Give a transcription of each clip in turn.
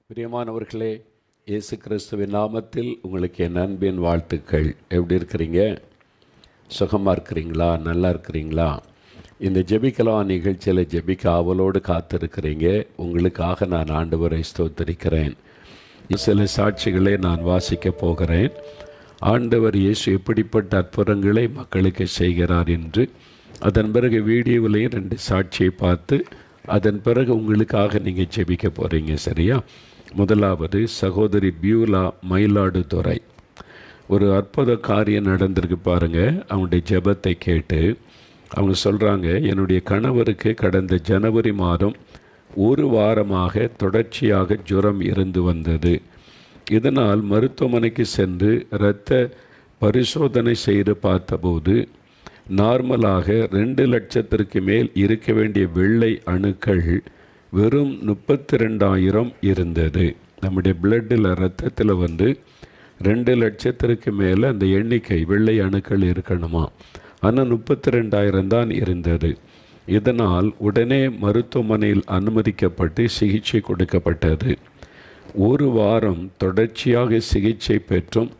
பிரியமானவர்களே, இயேசு கிறிஸ்துவின் நாமத்தில் உங்களுக்கு என் அன்பின் வாழ்த்துக்கள். எப்படி இருக்கிறீங்க? சுகமாக இருக்கிறீங்களா? நல்லா இருக்கிறீங்களா? இந்த ஜெபிக்கலாம் நிகழ்ச்சியில் ஜெபிக்க ஆவலோடு காத்திருக்கிறீங்க. உங்களுக்காக நான் ஆண்டவரை ஸ்தோத்திரிக்கிறேன். சில சாட்சிகளை நான் வாசிக்கப் போகிறேன். ஆண்டவர் இயேசு எப்படிப்பட்ட அற்புதங்களை மக்களுக்கு செய்கிறார் என்று. அதன் பிறகு வீடியோவிலையும் 2 சாட்சியை பார்த்து அதன் பிறகு உங்களுக்காக நீங்கள் ஜெபிக்க போகிறீங்க. சரியா? முதலாவது சகோதரி பியூலா, மயிலாடுதுறை. ஒரு அற்புத காரியம் நடந்திருக்கு பாருங்கள். அவங்களுடைய ஜெபத்தை கேட்டு அவங்க சொல்கிறாங்க, என்னுடைய கணவருக்கு கடந்த ஜனவரி மாதம் 1 வாரமாக தொடர்ச்சியாக ஜுரம் இருந்து வந்தது. இதனால் மருத்துவமனைக்கு சென்று இரத்த பரிசோதனை செய்து பார்த்தபோது நார்மலாக 2 லட்சத்திற்கு மேல் இருக்க வேண்டிய வெள்ளை அணுக்கள் வெறும் 32,000 இருந்தது. நம்முடைய பிளட்டில், இரத்தத்தில் 2 லட்சத்திற்கு மேலே அந்த எண்ணிக்கை வெள்ளை அணுக்கள் இருக்கணுமா. ஆனால் 32,000 தான் இருந்தது. இதனால் உடனே மருத்துவமனையில் அனுமதிக்கப்பட்டு சிகிச்சை கொடுக்கப்பட்டது. 1 வாரம் தொடர்ச்சியாக சிகிச்சை பெற்றும்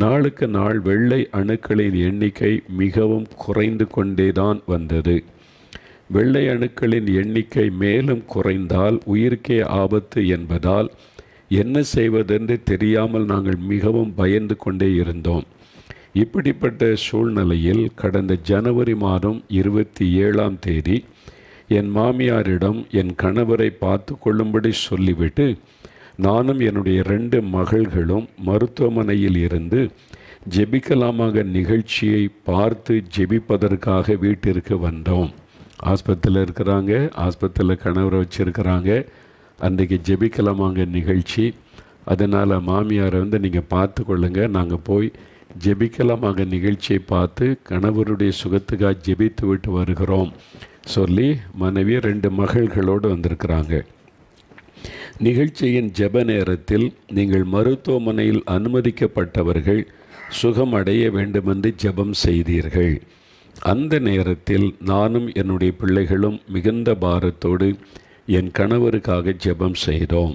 நாளுக்கு நாள் வெள்ளை அணுக்களின் எண்ணிக்கை மிகவும் குறைந்து கொண்டே தான் வந்தது. வெள்ளை அணுக்களின் எண்ணிக்கை மேலும் குறைந்தால் உயிருக்கே ஆபத்து என்பதால் என்ன செய்வதென்று தெரியாமல் நாங்கள் மிகவும் பயந்து கொண்டே இருந்தோம். இப்படிப்பட்ட சூழ்நிலையில் கடந்த ஜனவரி மாதம் 27ஆம் தேதி என் மாமியாரிடம் என் கணவரை பார்த்து கொள்ளும்படி சொல்லிவிட்டு நானும் என்னுடைய 2 மகள்களும் மருத்துவமனையில் இருந்து ஜெபிக்கலாமாக நிகழ்ச்சியை பார்த்து ஜெபிப்பதற்காக வீட்டிற்கு வந்தோம். ஆஸ்பத்திரியில் இருக்கிறாங்க, ஆஸ்பத்திரியில் கணவரை வச்சுருக்கிறாங்க. அன்றைக்கி ஜெபிக்கலாமாங்க நிகழ்ச்சி. அதனால் மாமியாரை நீங்கள் பார்த்து கொள்ளுங்கள், நாங்கள் போய் ஜெபிக்கலாமாக நிகழ்ச்சியை பார்த்து கணவருடைய சுகத்துக்காக ஜெபித்து விட்டு வருகிறோம் சொல்லி மனைவி 2 மகள்களோடு வந்திருக்கிறாங்க. நிகழ்ச்சியின் ஜெப நேரத்தில் நீங்கள் மருத்துவமனையில் அனுமதிக்கப்பட்டவர்கள் சுகம் அடைய வேண்டுமென்று ஜெபம் செய்தீர்கள். அந்த நேரத்தில் நானும் என்னுடைய பிள்ளைகளும் மிகுந்த பாரத்தோடு என் கணவருக்காக ஜெபம் செய்தோம்.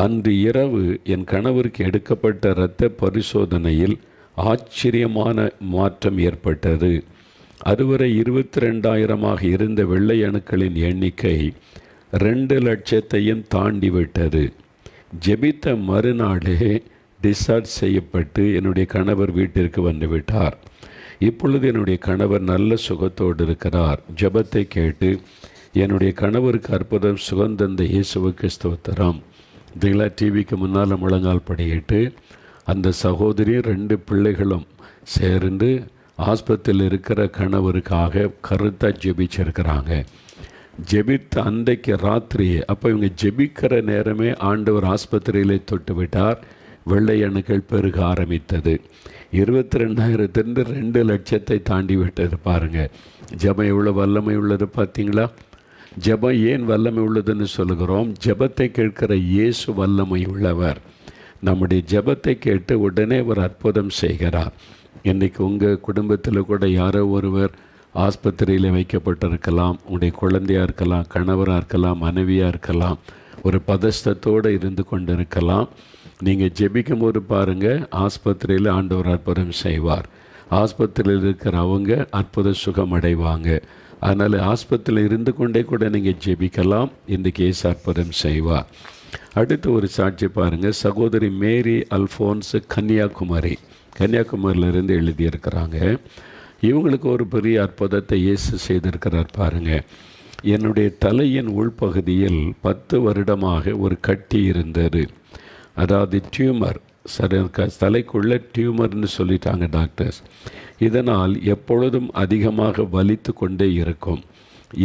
அன்று இரவு என் கணவருக்கு எடுக்கப்பட்ட இரத்த பரிசோதனையில் ஆச்சரியமான மாற்றம் ஏற்பட்டது. அதுவரை 22,000 இருந்த வெள்ளை அணுக்களின் எண்ணிக்கை 2 லட்சத்தையும் தாண்டிவிட்டது. ஜெபித்த மறுநாளே டிஸ்சார்ஜ் செய்யப்பட்டு என்னுடைய கணவர் வீட்டிற்கு வந்துவிட்டார். இப்பொழுது என்னுடைய கணவர் நல்ல சுகத்தோடு இருக்கிறார். ஜெபத்தை கேட்டு என்னுடைய கணவருக்கு அற்புதம் சுகந்தந்த இயேசுவுக்கு ஸ்தோத்திரம். இதுங்களா டிவிக்கு முன்னால் முழங்கால் படியிட்டு அந்த சகோதரி 2 பிள்ளைகளும் சேர்ந்து ஆஸ்பத்திரியில் இருக்கிற கணவருக்காக கருத்தாக ஜெபிச்சிருக்கிறாங்க. ஜெபித்த அன்றைக்கு ராத்திரியே, அப்போ இவங்க ஜெபிக்கிற நேரமே ஆண்டவர் ஆஸ்பத்திரியிலே தொட்டு விட்டார். வெள்ளை அணுக்கள் பெருக ஆரம்பித்தது. 22,000 2 லட்சத்தை தாண்டி விட்டது. பாருங்கள், ஜெபம் எவ்வளோ வல்லமை உள்ளது பார்த்தீங்களா? ஜெபம் ஏன் வல்லமை உள்ளதுன்னு சொல்லுகிறோம்? ஜெபத்தை கேட்கிற இயேசு வல்லமை உள்ளவர். நம்முடைய ஜெபத்தை கேட்டு உடனே ஒரு அற்புதம் செய்கிறார். இன்றைக்கி உங்கள் குடும்பத்தில் கூட யாரோ ஒருவர் ஆஸ்பத்திரியில் வைக்கப்பட்டிருக்கலாம். உங்களுடைய குழந்தையாக இருக்கலாம், கணவராக இருக்கலாம், மனைவியாக இருக்கலாம். ஒரு பதஷ்டத்தோடு இருந்து கொண்டு இருக்கலாம். நீங்கள் ஜெபிக்கும் போது பாருங்கள், ஆஸ்பத்திரியில் ஆண்டவர் அற்புதம் செய்வார். ஆஸ்பத்திரியில் இருக்கிற அவங்க அற்புத சுகம் அடைவாங்க. அதனால் ஆஸ்பத்திரியில் இருந்து கொண்டே கூட நீங்கள் ஜெபிக்கலாம். இன்றைக்கி இயேசு அற்புதம் செய்வார். அடுத்து ஒரு சாட்சி பாருங்கள். சகோதரி மேரி அல்ஃபோன்ஸ், கன்னியாகுமரியிலிருந்து எழுதியிருக்கிறாங்க. இவங்களுக்கு ஒரு பெரிய அற்புதத்தை இயேசு செய்திருக்கிறார் பாருங்கள். என்னுடைய தலையின் உள்பகுதியில் 10 வருடமாக ஒரு கட்டி இருந்தது. அதாவது டியூமர், தலைக்குள்ளே டியூமர்னு சொல்லிட்டாங்க டாக்டர்ஸ். இதனால் எப்பொழுதும் அதிகமாக வலித்து கொண்டே இருக்கும்.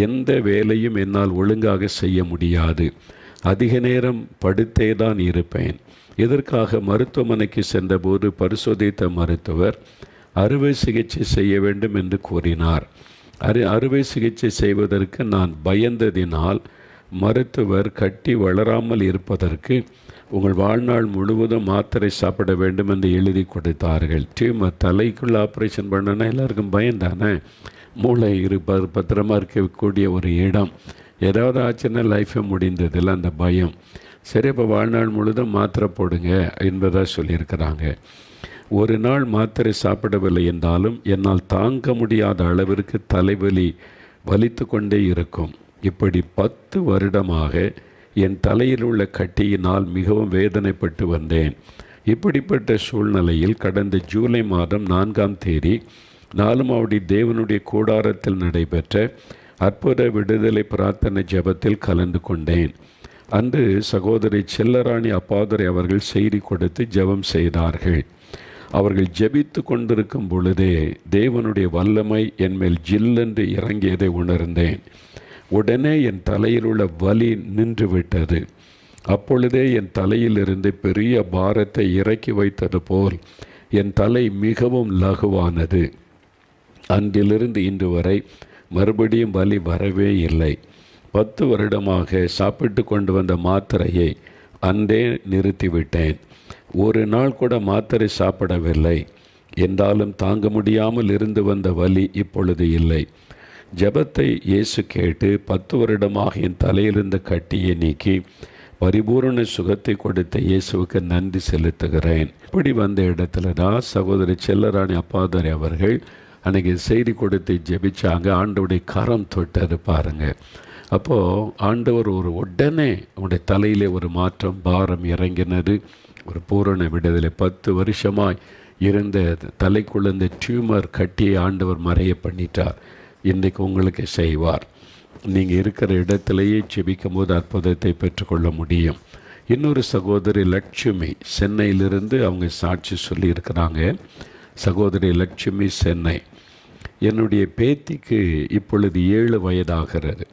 எந்த வேலையும் என்னால் ஒழுங்காக செய்ய முடியாது. அதிக நேரம் படுத்தே தான் இருப்பேன். இதற்காக மருத்துவமனைக்கு சென்றபோது பரிசோதித்த மருத்துவர் அறுவை சிகிச்சை செய்ய வேண்டும் என்று கூறினார். அறுவை சிகிச்சை செய்வதற்கு நான் பயந்ததினால் மருத்துவர் கட்டி வளராமல் இருப்பதற்கு உங்கள் வாழ்நாள் முழுவதும் மாத்திரை சாப்பிட வேண்டும் என்று எழுதி கொடுத்தார்கள். டியூமர் தலைக்குள்ள ஆப்ரேஷன் பண்ணனா எல்லாருக்கும் பயந்தானே. மூளை பத்திரமா இருக்கக்கூடிய ஒரு இடம், ஏதாவது ஆச்சுன்னா லைஃபை முடிந்ததில்லை அந்த பயம். சரி, அப்போ வாழ்நாள் முழுதும் மாத்திரை போடுங்க என்பதாக சொல்லியிருக்கிறாங்க. ஒரு நாள் மாத்திரை சாப்பிடவில்லை என்றாலும் என்னால் தாங்க முடியாத அளவிற்கு தலைவலி வலித்து கொண்டே இருக்கும். இப்படி 10 வருடமாக என் தலையில் உள்ள கட்டியினால் மிகவும் வேதனைப்பட்டு வந்தேன். இப்படிப்பட்ட சூழ்நிலையில் கடந்த ஜூலை மாதம் 4ஆம் தேதி நாலுமாவடி தேவனுடைய கூடாரத்தில் நடைபெற்ற அற்புத விடுதலை பிரார்த்தனை ஜெபத்தில் கலந்து கொண்டேன். அன்று சகோதரி செல்லராணி அப்பாதுரை அவர்கள் செய்தி கொடுத்து ஜெபம் செய்தார்கள். அவர்கள் ஜெபித்து கொண்டிருக்கும் பொழுதே தேவனுடைய வல்லமை என்மேல் ஜில்லென்று இறங்கியதை உணர்ந்தேன். உடனே என் தலையில் உள்ள வலி நின்று விட்டது. அப்பொழுதே என் தலையிலிருந்து பெரிய பாரத்தை இறக்கி வைத்தது போல் என் தலை மிகவும் லகுவானது. அன்றிலிருந்து இன்று வரை மறுபடியும் வலி வரவே இல்லை. 10 வருடமாக சாப்பிட்டு கொண்டு வந்த மாத்திரையை அன்றே நிறுத்திவிட்டேன். ஒரு நாள் கூட மாத்திரை சாப்பிடவில்லை. என்றாலும் தாங்க முடியாமல் இருந்து வந்த வலி இப்பொழுது இல்லை. ஜெபத்தை இயேசு கேட்டு 10 வருடமாக என் தலையிலிருந்த கட்டியை நீக்கி பரிபூரண சுகத்தை கொடுத்த இயேசுவுக்கு நன்றி செலுத்துகிறேன். இப்படி வந்த இடத்துல தான் சகோதரி செல்லராணி அப்பாதுரை அவர்கள் அன்றைக்கி செய்தி கொடுத்து ஜெபிச்சாங்க. ஆண்டவருடைய கரம் தொட்டது பாருங்கள். அப்போது ஆண்டவர் உடனே அவனுடைய தலையிலே ஒரு மாற்றம், பாரம் இறங்கினது, ஒரு பூரண விடுதலை. 10 வருஷமாய் இருந்த தலைக்குள்ள இந்த டியூமர் கட்டியை ஆண்டவர் மறைய பண்ணிட்டார். இன்றைக்கு உங்களுக்கு செய்வார். நீங்கள் இருக்கிற இடத்திலேயே ஜெபிக்கும் போது அற்புதத்தை பெற்றுக்கொள்ள முடியும். இன்னொரு சகோதரி லட்சுமி சென்னையிலிருந்து அவங்க சாட்சி சொல்லியிருக்கிறாங்க. சகோதரி லட்சுமி சென்னை, என்னுடைய பேத்திக்கு இப்பொழுது 7 வயதாகிறது.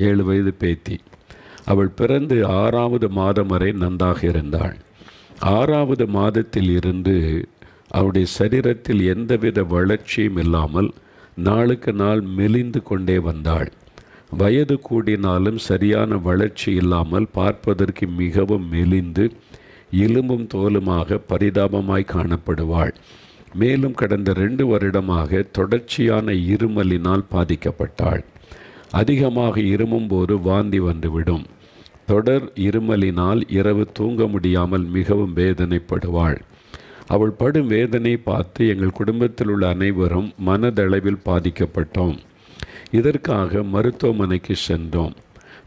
7 வயது பேத்தி. அவள் பிறந்து 6ஆவது மாதம் வரை நன்றாக இருந்தாள். 6ஆவது மாதத்தில் இருந்து அவளுடைய சரீரத்தில் எந்தவித வளர்ச்சியும் இல்லாமல் நாளுக்கு நாள் மெலிந்து கொண்டே வந்தாள். வயது கூடினாலும் சரியான வளர்ச்சி இல்லாமல் பார்ப்பதற்கு மிகவும் மெலிந்து எலும்பும் தோலுமாக பரிதாபமாய் காணப்படுவாள். மேலும் கடந்த 2 வருடமாக தொடர்ச்சியான இருமலினால் பாதிக்கப்பட்டாள். அதிகமாக இருமும் போது வாந்தி வந்துவிடும். தொடர் இருமலினால் இரவு தூங்க முடியாமல் மிகவும் வேதனைப்படுவாள். அவள் படும் வேதனை பார்த்து எங்கள் குடும்பத்தில் உள்ள அனைவரும் மனதளவில் பாதிக்கப்பட்டோம். இதற்காக மருத்துவமனைக்கு சென்றோம்.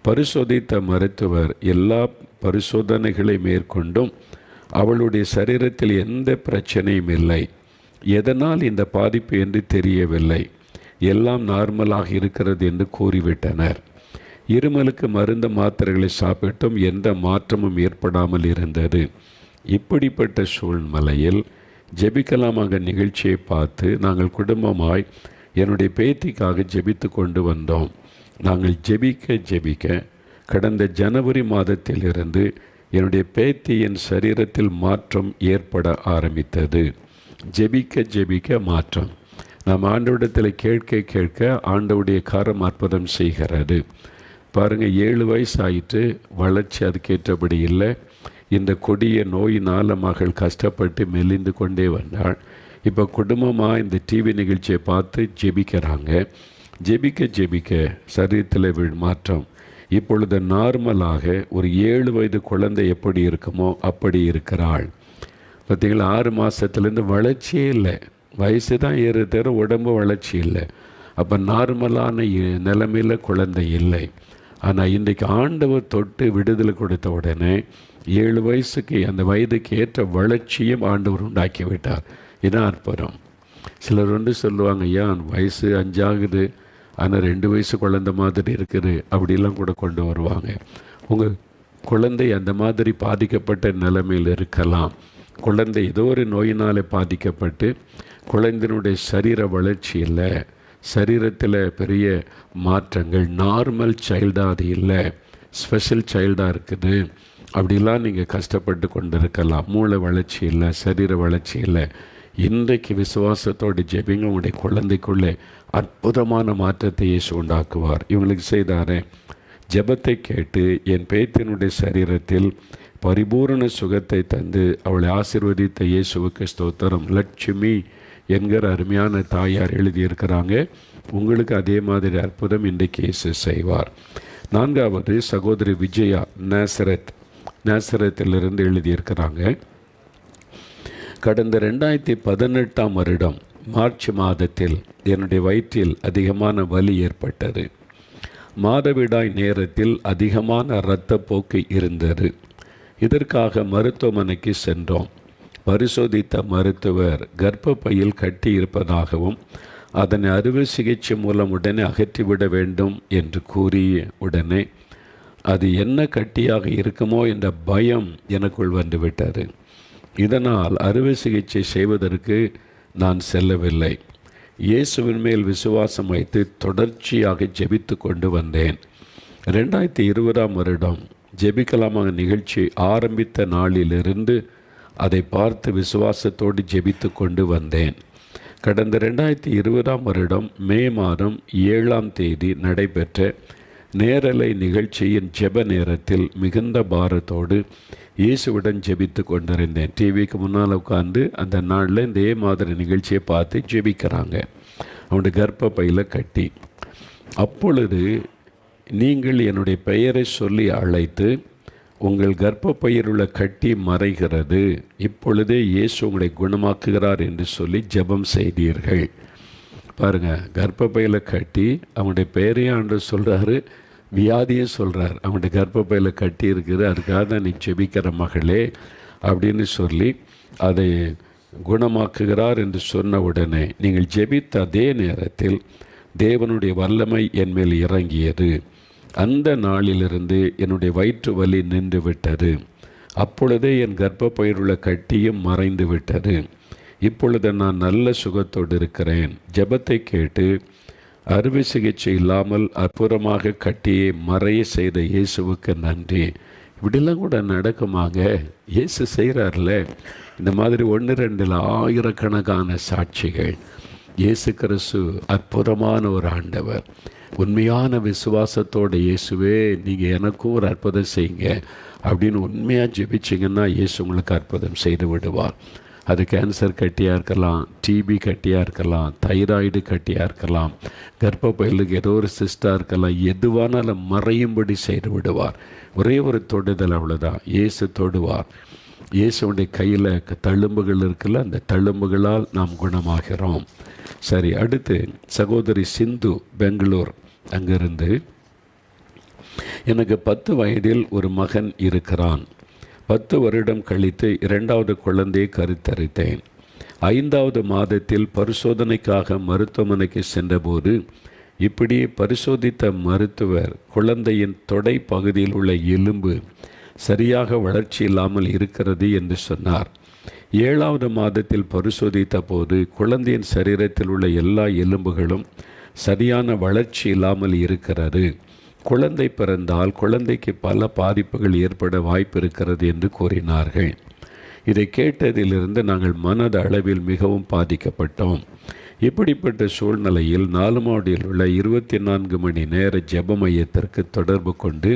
பரிசோதித்த மருத்துவர் எல்லா பரிசோதனைகளை மேற்கொண்டும் அவளுடைய சரீரத்தில் எந்த பிரச்சனையும் இல்லை. எதனால் இந்த பாதிப்பு என்று தெரியவில்லை. எல்லாம் நார்மலாக இருக்கிறது என்று கூறிவிட்டனர். இருமலுக்கு மருந்து மாத்திரைகளை சாப்பிட்டும் எந்த மாற்றமும் ஏற்படாமல் இருந்தது. இப்படிப்பட்ட சூழ்நிலையில் ஜெபிக்கலாமாக நிகழ்ச்சியை பார்த்து நாங்கள் குடும்பமாய் என்னுடைய பேத்திக்காக ஜெபித்து கொண்டு வந்தோம். நாங்கள் ஜெபிக்க கடந்த ஜனவரி மாதத்திலிருந்து என்னுடைய பேத்தியின் சரீரத்தில் மாற்றம் ஏற்பட ஆரம்பித்தது. ஜெபிக்க மாற்றம். நாம் ஆண்டவரிடத்தில் கேட்க ஆண்டவருடைய கரம் அற்புதம் செய்கிறது. பாருங்கள், 7 வயசு ஆயிட்டு, வளர்ச்சி அதுக்கேற்றபடி இல்லை. இந்த கொடிய நோயினால் மகள் கஷ்டப்பட்டு மெலிந்து கொண்டே வந்தாள். இப்போ குடும்பமாக இந்த டிவி நிகழ்ச்சியை பார்த்து ஜெபிக்கிறாங்க. ஜெபிக்க சரீரத்தில் மாற்றம். இப்பொழுது நார்மலாக ஒரு 7 வயது குழந்தை எப்படி இருக்குமோ அப்படி இருக்கிறாள். பார்த்திங்களா, 6 மாதத்துலேருந்து வளர்ச்சியே இல்லை. வயசு தான் ஏற உடம்பு வளர்ச்சி இல்லை. அப்போ நார்மலான நிலைமையில் குழந்தை இல்லை. ஆனால் இன்றைக்கு ஆண்டவர் தொட்டு விடுதலை கொடுத்த உடனே 7 வயசுக்கு அந்த வயதுக்கு ஏற்ற வளர்ச்சியும் ஆண்டவர் உண்டாக்கி விட்டார். இதான் அற்புதம். சிலர் சொல்லுவாங்க, ஏன் வயசு 5 ஆகுது ஆனால் 2 வயசு குழந்தை மாதிரி இருக்குது, அப்படிலாம் கூட கொண்டு வருவாங்க. உங்கள் குழந்தை அந்த மாதிரி பாதிக்கப்பட்ட நிலைமையில் இருக்கலாம். குழந்தை ஏதோ ஒரு நோயினால் பாதிக்கப்பட்டு குழந்தையினுடைய சரீர வளர்ச்சி இல்லை, சரீரத்தில் பெரிய மாற்றங்கள், நார்மல் சைல்டாக அது இல்லை, ஸ்பெஷல் சைல்டாக இருக்குது, அப்படிலாம் நீங்கள் கஷ்டப்பட்டு கொண்டு இருக்கலாம். மூளை வளர்ச்சி இல்லை, சரீர வளர்ச்சி இல்லை. இன்றைக்கு விசுவாசத்தோடு ஜெபிங்க, உங்களுடைய குழந்தைக்குள்ளே அற்புதமான மாற்றத்தை இயேசு உண்டாக்குவார். இவங்களுக்கு செய்தாரே, ஜெபத்தை கேட்டு என் பேத்தினுடைய சரீரத்தில் பரிபூரண சுகத்தை தந்து அவளை ஆசீர்வதித்த இயேசுவுக்கு ஸ்தோத்திரம். லட்சுமி என்கிற அருமையான தாயார் எழுதியிருக்கிறாங்க. உங்களுக்கு அதே மாதிரி அற்புதம் இன்றைக்கு இயேசு செய்வார். 4வது சகோதரி விஜயா, நாசரத், நாசரேத்திலிருந்து எழுதியிருக்கிறாங்க. கடந்த 2018 வருடம் மார்ச் மாதத்தில் என்னுடைய வயிற்றில் அதிகமான வலி ஏற்பட்டது. மாதவிடாய் நேரத்தில் அதிகமான இரத்தப்போக்கு இருந்தது. இதற்காக மருத்துவமனைக்கு சென்றோம். பரிசோதித்த மருத்துவர் கர்ப்பப்பையில் கட்டி இருப்பதாகவும் அதனை அறுவை சிகிச்சை மூலம் உடனே அகற்றிவிட வேண்டும் என்று கூறிய உடனே அது என்ன கட்டியாக இருக்குமோ என்ற பயம் எனக்குள் வந்துவிட்டது. இதனால் அறுவை சிகிச்சை செய்வதற்கு நான் செல்லவில்லை. இயேசுவின் மேல் விசுவாசம் வைத்து தொடர்ச்சியாக ஜெபித்து கொண்டு வந்தேன். 2020 வருடம் ஜெபிக்கலாமாக நிகழ்ச்சி ஆரம்பித்த நாளிலிருந்து அதை பார்த்து விசுவாசத்தோடு ஜெபித்து கொண்டு வந்தேன். கடந்த 2020 வருடம் மே மாதம் 7 நடைபெற்ற நேரலை நிகழ்ச்சியின் ஜெப நேரத்தில் மிகுந்த பாரத்தோடு இயேசுவுடன் ஜெபித்து கொண்டிருந்தேன். டிவிக்கு முன்னால் உட்கார்ந்து அந்த நாளில் இந்த மாதிரி நிகழ்ச்சியை பார்த்து ஜெபிக்கிறாங்க. அவனுடைய கர்ப்பப்பையில் கட்டி. அப்பொழுது நீங்கள் என்னுடைய பெயரை சொல்லி அழைத்து, உங்கள் கர்ப்பப்பையில் உள்ள கட்டி மறைகிறது, இப்பொழுதே இயேசு உங்களை குணமாக்குகிறார் என்று சொல்லி ஜெபம் செய்தீர்கள். பாருங்கள், கர்ப்பப்பையில் கட்டி அவனுடைய பெயரையும் ஆண்டவர் சொல்கிறாரு, வியாதியும் சொல்கிறார். அவனுடைய கர்ப்பப்பையில் கட்டி இருக்குது, அதுக்காக தான் நீ ஜெபிக்கிற மகளே அப்படின்னு சொல்லி அதை குணமாக்குகிறார் என்று சொன்ன உடனே நீங்கள் ஜெபித்த அதே நேரத்தில் தேவனுடைய வல்லமை என் மேல் இறங்கியது. அந்த நாளிலிருந்து என்னுடைய வயிற்று வலி நின்று விட்டது. அப்பொழுதே என் கர்ப்பப்பையில் உள்ள கட்டியும் மறைந்து விட்டது. இப்பொழுது நான் நல்ல சுகத்தோடு இருக்கிறேன். ஜெபத்தை கேட்டு அறுவை சிகிச்சை இல்லாமல் அற்புதமாக கட்டியை மறைய செய்த இயேசுவுக்கு நன்றி. இப்படிலாம் கூட நடக்குமாங்க? இயேசு செய்கிறார்ல. இந்த மாதிரி 1-2 ஆயிரக்கணக்கான சாட்சிகள். இயேசு கிறிஸ்து அற்புதமான ஒரு ஆண்டவர். உண்மையான விசுவாசத்தோடு இயேசுவே நீங்கள் எனக்கும் ஒரு அற்புதம் செய்யுங்க அப்படின்னு உண்மையாக ஜெபிச்சிங்கன்னா இயேசு உங்களுக்கு அற்புதம் செய்து விடுவார். அது கேன்சர் கட்டியாக இருக்கலாம், டிபி கட்டியாக இருக்கலாம், தைராய்டு கட்டியாக இருக்கலாம், கர்ப்பப்பையிலுக்கு ஏதோ ஒரு சிஸ்டாக இருக்கலாம். எதுவானாலும் மறையும்படி செய்து விடுவார். ஒரே ஒரு தொடுதல், அவ்வளோதான். இயேசு தொடுவார். இயேசுடைய கையில் தழும்புகள் இருக்குல்ல, அந்த தழும்புகளால் நாம் குணமாகிறோம். சரி, அடுத்து சகோதரி சிந்து, பெங்களூர். அங்கிருந்து, எனக்கு 10 வயதில் ஒரு மகன் இருக்கிறான். 10 வருடம் கழித்து 2வது குழந்தையை கருத்தரித்தேன். 5வது மாதத்தில் பரிசோதனைக்காக மருத்துவமனைக்கு சென்றபோது இப்படி பரிசோதித்த மருத்துவர் குழந்தையின் தொடை பகுதியில் உள்ள எலும்பு சரியாக வளர்ச்சி இல்லாமல் இருக்கிறது என்று சொன்னார். 7வது மாதத்தில் பரிசோதித்த போது குழந்தையின் சரீரத்தில் உள்ள எல்லா எலும்புகளும் சரியான வளர்ச்சி இல்லாமல் இருக்கிறது. குழந்தை பிறந்தால் குழந்தைக்கு பல பாதிப்புகள் ஏற்பட வாய்ப்பு இருக்கிறது என்று கூறினார்கள். இதை கேட்டதிலிருந்து நாங்கள் மனத அளவில் மிகவும் பாதிக்கப்பட்டோம். இப்படிப்பட்ட சூழ்நிலையில் 4 மாடியில் உள்ள 24 மணி நேர ஜெப மையத்திற்கு தொடர்பு கொண்டு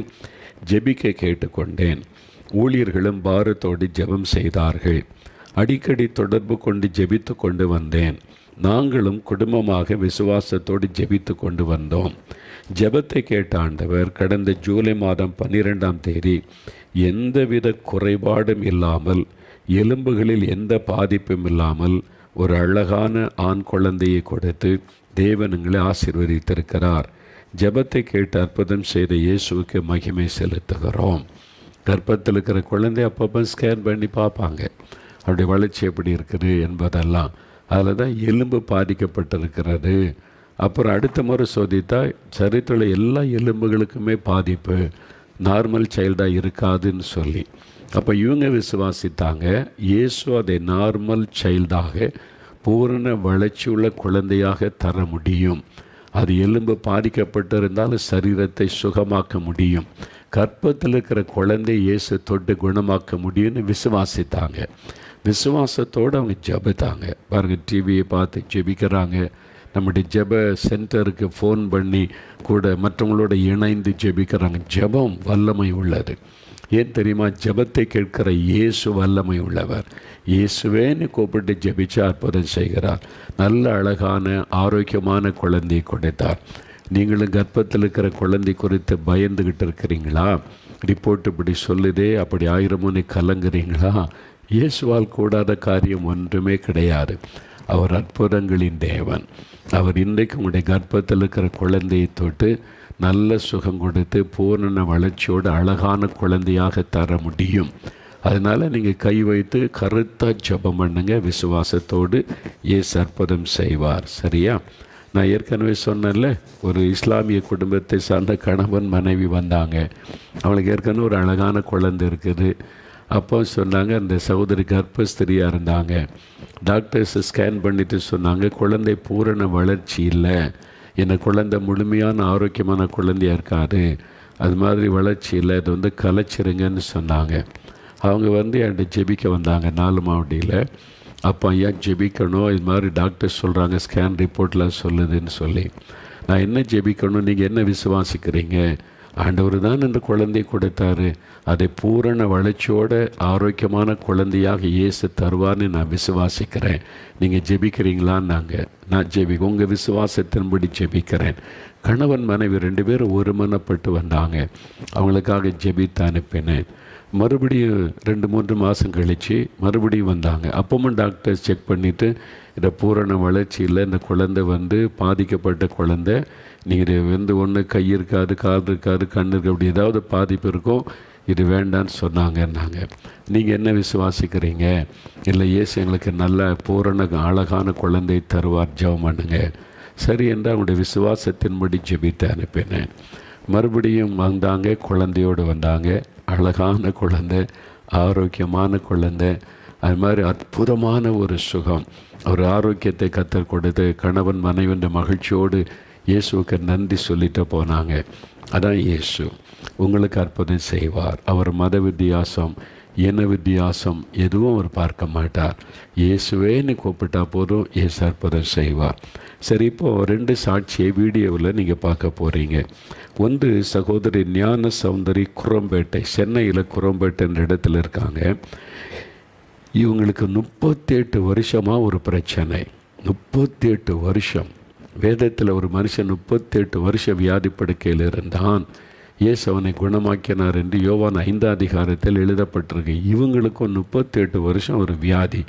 ஜெபிக்க கேட்டுக்கொண்டேன். ஊழியர்களும் பாரத்தோடு ஜெபம் செய்தார்கள். அடிக்கடி தொடர்பு கொண்டு ஜெபித்து கொண்டு வந்தேன். நாங்களும் குடும்பமாக விசுவாசத்தோடு ஜெபித்து கொண்டு வந்தோம். ஜெபத்தை கேட்ட ஆண்டவர் கடந்த ஜூலை மாதம் 12 எந்தவித குறைபாடும் இல்லாமல், எலும்புகளில் எந்த பாதிப்பும் இல்லாமல் ஒரு அழகான ஆண் குழந்தையை கொடுத்து தேவனுங்களை ஆசீர்வதித்திருக்கிறார். ஜெபத்தை கேட்டு அற்புதம் செய்த இயேசுவுக்கு மகிமை செலுத்துகிறோம். கர்ப்பத்தில் இருக்கிற குழந்தை அப்பப்போ ஸ்கேன் பண்ணி பார்ப்பாங்க, அவருடைய வளர்ச்சி எப்படி இருக்குது என்பதெல்லாம். அதில் தான் எலும்பு பாதிக்கப்பட்டிருக்கிறது. அப்புறம் அடுத்த முறை சோதித்தா சரித்துள்ள எல்லா எலும்புகளுக்குமே பாதிப்பு, நார்மல் சைல்டாக இருக்காதுன்னு சொல்லி. அப்போ இவங்க விசுவாசித்தாங்க, இயேசு அதை நார்மல் சைல்டாக பூரண வளர்ச்சியுள்ள குழந்தையாக தர முடியும். அது எலும்பு பாதிக்கப்பட்டிருந்தாலும் சரீரத்தை சுகமாக்க முடியும். கர்ப்பத்தில் இருக்கிற குழந்தை இயேசு தொட்டு குணமாக்க முடியும்னு விசுவாசித்தாங்க. விசுவாசத்தோடு அவங்க ஜெபித்தாங்க. பாருங்கள், டிவியை பார்த்து ஜெபிக்கிறாங்க. நம்முடைய ஜெப சென்டருக்கு ஃபோன் பண்ணி கூட மற்றவங்களோட இணைந்து ஜெபிக்கிறாங்க. ஜெபம் வல்லமை உள்ளது. ஏன் தெரியுமா? ஜெபத்தை கேட்கிற இயேசு வல்லமை உள்ளவர். இயேசுவேன்னு கூப்பிட்டு ஜெபிச்சா அற்புதம் செய்கிறார். நல்ல அழகான ஆரோக்கியமான குழந்தையை கொடுத்தார். நீங்களும் கர்ப்பத்தில் இருக்கிற குழந்தை குறித்து பயந்துக்கிட்டு இருக்கிறீங்களா? ரிப்போர்ட் இப்படி சொல்லுதே, அப்படி ஆயிரமுனை கலங்குறீங்களா? இயேசுவால் கூடாத காரியம் ஒன்றுமே கிடையாது. அவர் அற்புதங்களின் தேவன். அவர் இன்றைக்கு உங்களுடைய கர்ப்பத்தில் இருக்கிற குழந்தையை தொட்டு நல்ல சுகம் கொடுத்து பூரண வளர்ச்சியோடு அழகான குழந்தையாக தர முடியும். அதனால் நீங்கள் கை வைத்து கருத்தாக ஜெபம் பண்ணுங்க, விசுவாசத்தோடு இயேசு அற்புதம் செய்வார். சரியா? நான் ஏற்கனவே சொன்னேன்ல, ஒரு இஸ்லாமிய குடும்பத்தை சார்ந்த கணவன் மனைவி வந்தாங்க. அவங்களுக்கு ஏற்கனவே ஒரு அழகான குழந்தை இருக்குது. அப்போ சொன்னாங்க, அந்த சகோதரி கர்ப்பஸ்திரியாக இருந்தாங்க. டாக்டர்ஸ் ஸ்கேன் பண்ணிவிட்டு சொன்னாங்க, குழந்தை பூரண வளர்ச்சி இல்லை, என்ன குழந்தை முழுமையான ஆரோக்கியமான குழந்தையாக இருக்காது, அது மாதிரி வளர்ச்சி இல்லை, இது வந்து கலைச்சிருங்கன்னு சொன்னாங்க. அவங்க வந்து என்கிட்ட ஜெபிக்க வந்தாங்க 4 மாவட்டியில். அப்போ ஐயா ஜெபிக்கணும், இது மாதிரி டாக்டர் சொல்கிறாங்க, ஸ்கேன் ரிப்போர்ட்டில் சொல்லுதுன்னு சொல்லி. நான் என்ன ஜெபிக்கணும், நீங்கள் என்ன விசுவாசிக்கிறீங்க? ஆண்டவர் தான் இந்த குழந்தையை கொடுத்தாரு, அதை பூரண வளர்ச்சியோட ஆரோக்கியமான குழந்தையாக இயேசு தருவார்னு நான் விசுவாசிக்கிறேன். நீங்கள் ஜெபிக்கிறீங்களான்னாங்க. நான் உங்கள் விசுவாசத்தின்படி ஜெபிக்கிறேன். கணவன் மனைவி 2 பேரும் ஒருமனப்பட்டு வந்தாங்க. அவங்களுக்காக ஜெபித்து அனுப்பினேன். மறுபடியும் 2-3 மாதம் கழித்து மறுபடியும் வந்தாங்க. அப்பவும் டாக்டர்ஸ் செக் பண்ணிவிட்டு, இதை பூரண வளர்ச்சி இல்லை, இந்த குழந்தை வந்து பாதிக்கப்பட்ட குழந்தை, நீங்கள் வந்து ஒன்று கை இருக்காது, கால் இருக்காது, கண் இருக்குது, அப்படி ஏதாவது பாதிப்பு இருக்கும், இது வேண்டான்னு சொன்னாங்கன்னாங்க. நீங்கள் என்ன விசுவாசிக்கிறீங்க? இல்லை, இயேசு எங்களுக்கு நல்ல பூரண அழகான குழந்தை தருவார், ஜெபம் பண்ணுங்க. சரி என்று அவங்களுடைய விசுவாசத்தின்படி ஜெபித்து அனுப்பினேன். மறுபடியும் வந்தாங்க, குழந்தையோடு வந்தாங்க. அழகான குழந்தை, ஆரோக்கியமான குழந்தை, அது மாதிரி அற்புதமான ஒரு சுகம், ஒரு ஆரோக்கியத்தை கத்தர் கொடுத்து கணவன் மனைவின்ற மகிழ்ச்சியோடு இயேசுவுக்கு நன்றி சொல்லிட்டு போனாங்க. அதான் இயேசு உங்களுக்கு அற்புதம் செய்வார். அவர் மத வித்தியாசம், இன வித்தியாசம் எதுவும் அவர் பார்க்க மாட்டார். இயேசுவேன்னு கூப்பிட்டா போதும், இயேசு அற்புதம் செய்வார். சரி, இப்போது 2 சாட்சியை வீடியோவில் நீங்கள் பார்க்க போகிறீங்க. ஒன்று சகோதரி ஞான சௌந்தரி குரம்பேட்டை, சென்னையில் குரம்பேட்டைன்ற இடத்துல இருக்காங்க. இவங்களுக்கு 38 வருஷமாக ஒரு பிரச்சனை. 38 வருஷம். வேதத்தில் ஒரு மனுஷன் 38 வருஷம் வியாதி படுக்கையில் இருந்தான், இயேசு அவனை குணமாக்கினார் என்று யோவான் 5 அதிகாரத்தில் எழுதப்பட்டிருக்கு. இவங்களுக்கும் 38 வருஷம் ஒரு வியாதி.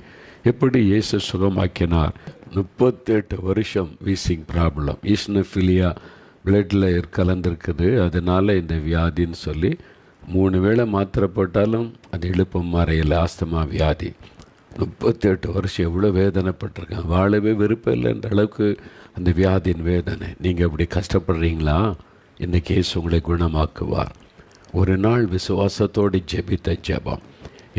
எப்படி இயேசு சுகமாக்கினார்? 38 வருஷம் வீசிங் ப்ராப்ளம், ஈஸ்னோஃபிலியா பிளட்டில் கலந்துருக்குது, அதனால் இந்த வியாதின்னு சொல்லி 3 வேளை மாத்திரை போட்டாலும் அது எழுப்பம் மறையில். ஆஸ்துமா வியாதி. 38 வருஷம் எவ்வளோ வேதனைப்பட்டிருக்கேன், வாழவே விருப்பம் இல்லைன்ற அளவுக்கு அந்த வியாதியின் வேதனை. நீங்கள் அப்படி கஷ்டப்படுறீங்களா? இன்றைக்கி இயேசு உங்களை குணமாக்குவார். ஒரு நாள் விசுவாசத்தோடு ஜெபித்த ஜெபம்.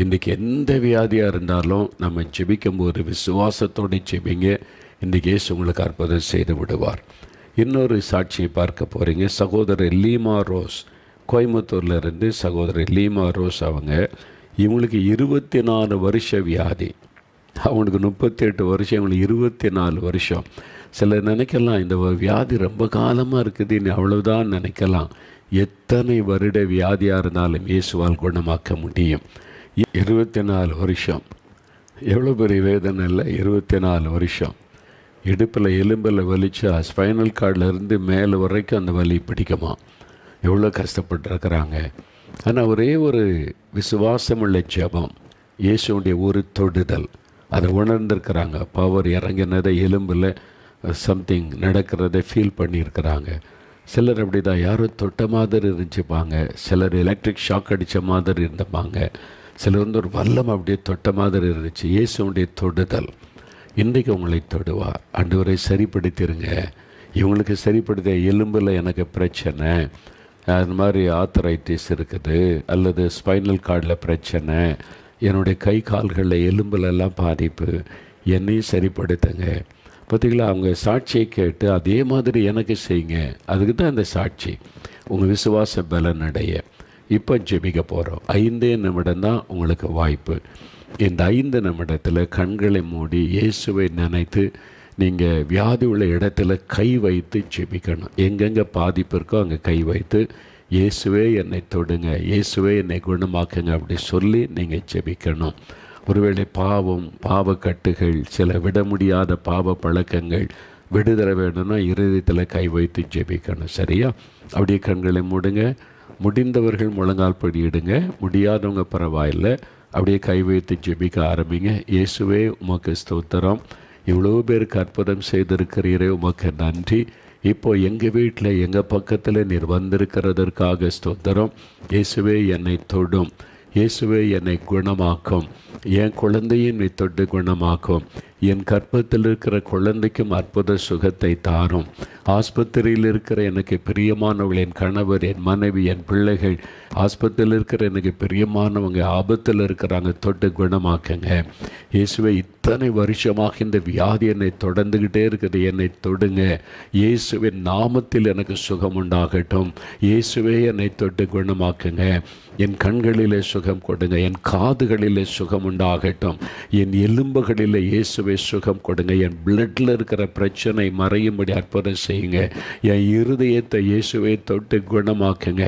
இன்றைக்கி எந்த வியாதியாக இருந்தாலும் நம்ம ஜெபிக்கும்போது விசுவாசத்தோடு ஜெபிங்க. இன்றைக்கி இயேசு உங்களுக்கு அற்புதம் செய்து விடுவார். இன்னொரு சாட்சியை பார்க்க போகிறீங்க. சகோதரர் லீமா ரோஸ், கோயம்புத்தூரில் இருந்து சகோதரர் லீமா ரோஸ் அவங்க. இவங்களுக்கு 24 வருஷ வியாதி. அவங்களுக்கு 38 வருஷம், இவங்களுக்கு 24 வருஷம். சிலர் நினைக்கலாம் இந்த வியாதி ரொம்ப காலமாக இருக்குது, அவ்வளோதான் நினைக்கலாம். எத்தனை வருட வியாதியாக இருந்தாலும் இயேசுவால் குணமாக்க முடியும். 24 வருஷம் எவ்வளோ பெரிய வேதனை இல்லை? 24 வருஷம். இடுப்பில் எலும்பில் வலிச்சா ஸ்பைனல் கார்டிலேருந்து மேலே வரைக்கும் அந்த வலி பிடிக்குமா? எவ்வளோ கஷ்டப்பட்டுருக்கிறாங்க. ஆனால் ஒரே ஒரு விசுவாசமுள்ள ஜெபம், இயேசுடைய ஒரு தொடுதல், அதை உணர்ந்திருக்கிறாங்க. பவர் இறங்கினதை, எலும்பில் சம்திங் நடக்கிறத ஃபீல் பண்ணியிருக்கிறாங்க. சிலர் அப்படி தான், யாரும் தொட்ட மாதிரி இருந்துச்சுப்பாங்க. சிலர் எலக்ட்ரிக் ஷாக் அடித்த மாதிரி இருந்தப்பாங்க. சிலர் வந்து ஒரு வல்லம் அப்படியே தொட்ட மாதிரி இருந்துச்சு. இயேசுடைய தொடுதல் இன்றைக்கு உங்களை தொடுவார். ஆண்டவரை சரிப்படுத்திடுங்க. இவங்களுக்கு சரிப்படுத்த எலும்பில் எனக்கு பிரச்சனை, அது மாதிரி ஆத்தரைட்டிஸ் இருக்குது, அல்லது ஸ்பைனல் கார்டில் பிரச்சனை, என்னுடைய கை கால்களில் எலும்புலெல்லாம் பாதிப்பு, என்னையும் சரிப்படுத்துங்க. பார்த்திங்களா? அவங்க சாட்சியை கேட்டு அதே மாதிரி எனக்கு செய்யுங்க. அதுக்கு தான் அந்த சாட்சி. உங்கள் விசுவாச பலன் அடைய இப்போ ஜெபிக்க போகிறோம். 5 நிமிடம் தான் உங்களுக்கு வாய்ப்பு. இந்த 5 நிமிடத்தில் கண்களை மூடி இயேசுவை நினைத்து நீங்கள் வியாதி உள்ள இடத்துல கை வைத்து ஜெபிக்கணும். எங்கெங்கே பாதிப்பு இருக்கோ அங்கே கை வைத்து, இயேசுவே என்னை தொடுங்க, இயேசுவே என்னை குணமாக்குங்க அப்படி சொல்லி நீங்கள் ஜெபிக்கணும். ஒருவேளை பாவம், பாவக்கட்டுகள், சில விட முடியாத பாவ பழக்கங்கள் விடுதலை வேணும்னா இருதயத்தில் கை வைத்து ஜெபிக்கணும். சரியா? அப்படியே கண்களை மூடுங்க. முடிந்தவர்கள் முழங்கால் படியிடுங்க, முடியாதவங்க பரவாயில்லை, அப்படியே கை வைத்து ஜெபிக்க ஆரம்பிங்க. இயேசுவே உமக்கு ஸ்தோத்திரம், இவ்வளோ பேருக்கு அற்புதம் செய்திருக்கிறீரே, உமக்கு நன்றி. இப்போ எங்கள் வீட்டில் எங்கள் பக்கத்தில் நீர் வந்திருக்கிறதற்காக ஸ்தோத்திரம். இயேசுவே என்னை தொடும், இயேசுவே என்னை குணமாக்கும், என் குழந்தையின் நீ தொட்டு குணமாக்கும், என் கற்பத்தில் இருக்கிற குழந்தைக்கும் அற்புத சுகத்தை தாரும். ஆஸ்பத்திரியில் இருக்கிற எனக்கு பிரியமானவர்கள், என் கணவர், என் மனைவி, என் பிள்ளைகள், ஆஸ்பத்திரியில் இருக்கிற எனக்கு பிரியமானவங்க ஆபத்தில் இருக்கிறாங்க, தொட்டு குணமாக்குங்க. இயேசுவை இத்தனை வருஷமாக இந்த வியாதி என்னை தொடர்ந்துக்கிட்டே இருக்குது, என்னை தொடுங்க. இயேசுவின் நாமத்தில் எனக்கு சுகம் உண்டாகட்டும். இயேசுவே என்னை தொட்டு குணமாக்குங்க. என் கண்களிலே சுகம் கொடுங்க, என் காதுகளிலே சுகம் உண்டாகட்டும், என் எலும்புகளிலே இயேசுவை சுகம் கொடுங்க. என் பிளட்டில் இருக்கிற பிரச்சனை மறையும்படி அற்புதம் செய்யுங்க. என் இருதயத்தை இயேசுவை தொட்டு குணமாக்குங்க.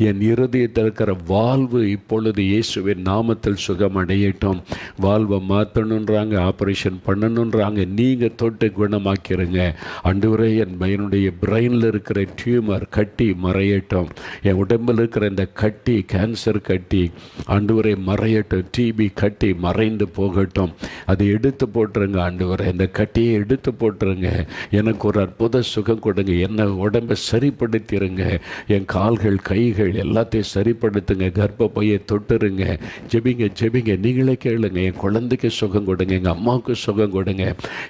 என் இருதயத்தில் இருக்கிற வாழ்வு இப்பொழுது இயேசுவின் நாமத்தில் சுகம் அடையட்டும். வாழ்வை மாற்றணுன்றாங்க, ஆப்ரேஷன் பண்ணணுன்றாங்க, நீங்கள் தொட்டு குணமாக்கிருங்க. ஆண்டவரே, என்னுடைய பிரெயினில் இருக்கிற டியூமர் கட்டி மறையட்டும். என் உடம்பில் இருக்கிற இந்த கட்டி, கேன்சர் கட்டி ஆண்டவரே மறையட்டும். டிபி கட்டி மறைந்து போகட்டும். அதை எடுத்து போட்டுருங்க ஆண்டவரே, இந்த கட்டியை எடுத்து போட்டுருங்க. எனக்கு ஒரு அற்புத சுகம் கொடுங்க. என்ன உடம்பை சரிப்படுத்திடுங்க. என் கால்கள், கைகள் எல்லாத்தையும் சரிப்படுத்துங்க. கர்ப்பப்பையை தொட்டுருங்க. ஜெபிங்க, ஜெபிங்க. நீங்களே கேளுங்க. என் குழந்தைக்கு சுகம் கொடுங்க, எங்கள் அம்மாவுக்கு சுகம் கொடுங்க,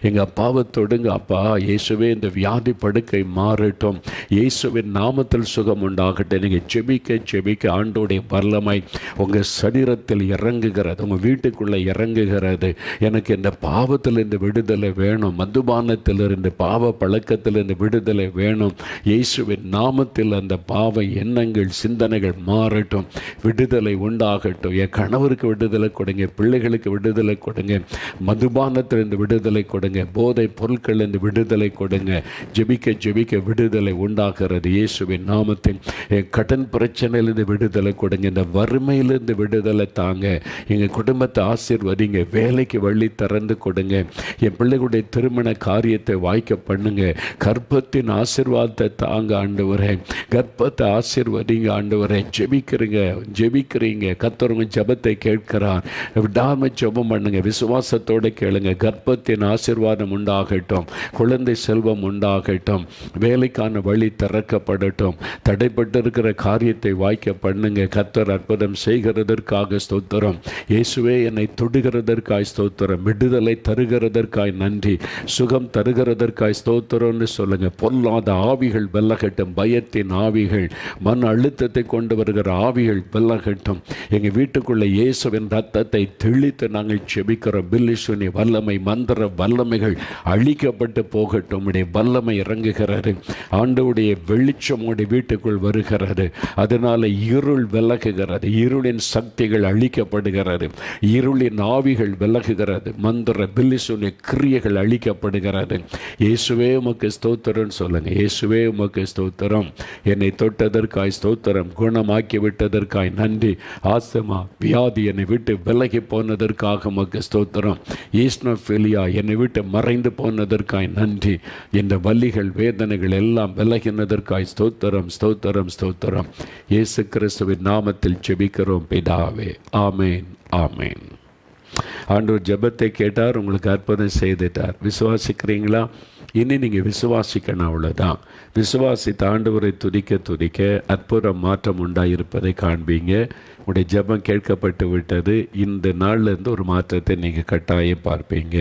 எங்கள் அப்பாவை தொடுங்க. அப்பா இயேசுவே, இந்த வியாதி படுக்கை மாறட்டும். இயேசுவின் நாமத்தில் சுகம் உண்டாகட்டும். நீங்கள் ஜெபிக்க ஜெபிக்க ஆண்டோடைய வல்லமை உங்கள் சரீரத்தில் இறங்குகிறது, உங்கள் வீட்டுக்குள்ளே இறங்குகிறது. எனக்கு இந்த பாவத்திலிருந்து விடுதலை வேணும், மதுபானத்திலிருந்து, பாவ பழக்கத்திலிருந்து விடுதலை வேணும். இயேசுவின் நாமத்தில் அந்த பாவ எண்ணங்கள், சிந்தனைகள் மாறட்டும், விடுதலை உண்டாகட்டும். என் கணவருக்கு விடுதலை கொடுங்க, பிள்ளைகளுக்கு விடுதலை கொடுங்க, மதுபானத்திலிருந்து விடுதலை கொடுங்க, போதை பொருட்களிலிருந்து விடுதலை கொடுங்க. ஜெபிக்க ஜெபிக்க விடுதலை உண்டாகிறது இயேசுவின் நாமத்தில். என் கடன் பிரச்சனையிலிருந்து விடுதலை கொடுங்க, இந்த வறுமையிலிருந்து விடுதலை தாங்க. எங்கள் குடும்பத்தை ஆசீர்வதிங்க, வேலைக்கு வழி திறந்து கொடுங்க. என் பிள்ளைகளுடைய திருமண காரியத்தை வாய்க்க பண்ணுங்க. கர்ப்பத்தின் ஆசீர்வாதத்தை தாங்க ஆண்டவரே, கர்ப்பத்தை ஆசீர்வதிங்க ஆண்டவரே. ஜெபிக்கிறீங்க, கர்த்தருங்க ஜெபத்தை கேட்கிறார். விடாம ஜெபம் பண்ணுங்க, விசுவாசத்தோடு கேளுங்க. கர்ப்பத்தின் ஆசீர்வாதம் உண்டாகட்டும், குழந்தை செல்வம் உண்டாகட்டும், வேலைக்கான வழி திறக்கப்படட்டும், தடைப்பட்டு இருக்கிற காரியத்தை வாய்க்க பண்ணுங்க. கர்த்தர் அற்புதம் செய்கிறதற்காக ஸ்தோத்திரம். இயேசுவே, என்னை தொடுகிறதற்காய் ஸ்தோத்திரம், விடுதலை தருகிறதற்காய் நன்றி, சுகம் தருகிறதற்காய் ஸ்தோத்திரம்னு சொல்லுங்க. பொல்லாத ஆவிகள் வெல்லகட்டும், பயத்தின் ஆவிகள், மன அழுத்தத்தை கொண்டு வருகிற ஆவிகள் வெல்லகட்டும். எங்கள் வீட்டுக்குள்ளே இயேசுவின் ரத்தத்தை தெளித்து நாங்கள் செபிக்கிறோம். பில்லிசுனி வல்லமை, மந்திர வல்லமைகள் அழிக்கப்பட்டு போகட்டும். உடைய வல்லமை இறங்குகிறது. ஆண்டவருடைய வெளிச்சம் உடைய வீட்டுக்குள் வருகிறது. அதனால இருள் விலகுகிறது, இருளின் சக்திகள் அழிக்கப்படுகிறது, இருளின் ஆவிகள் விலகுகிறது, மந்திர பில்லிசுனி கிரியைகள் அழிக்கப்படுகிறது. இயேசுவே உமக்கு ஸ்தோத்திரம் சொல்லுங்க. இயேசுவே உமக்கு ஸ்தோத்திரம். என்னை தொட்டதற்காய் ஸ்தோத்திரம், குணமாக்கி விட்டதற்காய் நன்றி. ஆஸ்துமா வியாதி என்னை விட்டு விலகி போனதற்காக உமக்கு ஸ்தோத்திரம். ஈஸ்னோஃபிலியா என்னை விட்டு மறைந்து போனதற்காய் நன்றி. இந்த வலிகள், வேதனைகள் எல்லாம் விலகினதற்காய் ஸ்தோத்திரம், ஸ்தோத்திரம், ஸ்தோத்திரம். இயேசு கிறிஸ்துவின் நாமத்தில் ஜெபிக்கிறோம் பிதாவே. ஆமேன், ஆமேன். ஆண்டவர் ஜெபத்தை கேட்டார், உங்களுக்கு அற்புதம் செய்துட்டார். விசுவாசிக்கிறீங்களா? இனி நீங்கள் விசுவாசிக்கணும், அவ்வளோதான். விசுவாசித்த ஆண்டவரை துதிக்க துதிக்க அற்புத மாற்றம் உண்டாயிருப்பதை காண்பீங்க. உடைய ஜெபம் கேட்கப்பட்டு விட்டது. இந்த நாள்லேருந்து ஒரு மாற்றத்தை நீங்கள் கட்டாயம் பார்ப்பீங்க.